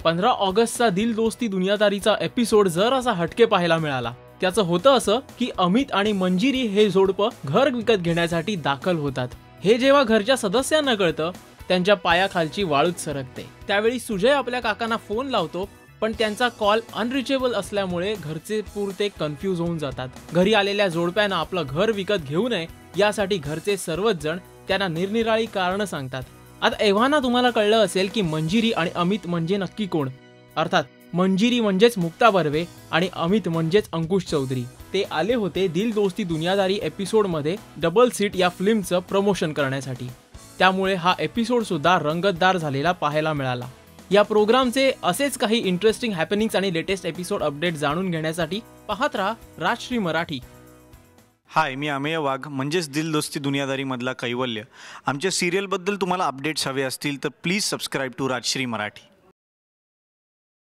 15 ऑगस्टचा दिल दोस्ती दुनियादारीचा एपिसोड जरासा हटके पाहायला मिळाला। त्याचं होतं असं की अमित आणि मंजिरी हे जोडपं घर विकत घेण्यासाठी दाखल होतात। हे जेव्हा घरच्या सदस्यांना कळतं त्यांच्या पायाखालची वाळूच सरकते। त्यावेळी सुजय आपल्या काकांना फोन लावतो, पण त्यांचा कॉल अनरिचेबल असल्यामुळे घरचे पुरते कन्फ्यूज होऊन जातात। घरी आलेल्या जोडप्यानं आपलं घर विकत घेऊ नये यासाठी घरचे सर्वच जण त्यांना निरनिराळी कारणं सांगतात। आता एव्हाना तुम्हाला कळलं असेल की मंजिरी आणि अमित म्हणजे नक्की कोण। अर्थात मंजिरी म्हणजेच मुक्ता बर्वे आणि अमित म्हणजेच अंकुश चौधरी। ते आले होते दिल दोस्ती दुनियादारी एपिसोड मध्ये डबल सीट या फिल्मचं प्रमोशन करण्यासाठी। त्यामुळे हा एपिसोड सुद्धा रंगतदार झालेला पाहायला मिळाला। या प्रोग्रामचे असेच काही इंटरेस्टिंग हॅपनिंग्स आणि लेटेस्ट एपिसोड अपडेट जाणून घेण्यासाठी पाहत राहा राजश्री मराठी। हाय, मी अमेय वाघ म्हणजेच दिल दोस्ती दुनियादारी मधला कैवल्य। आमच्या सिरियलबद्दल तुम्हाला अपडेट्स हवे असतील तर please subscribe to Rajshri Marathi.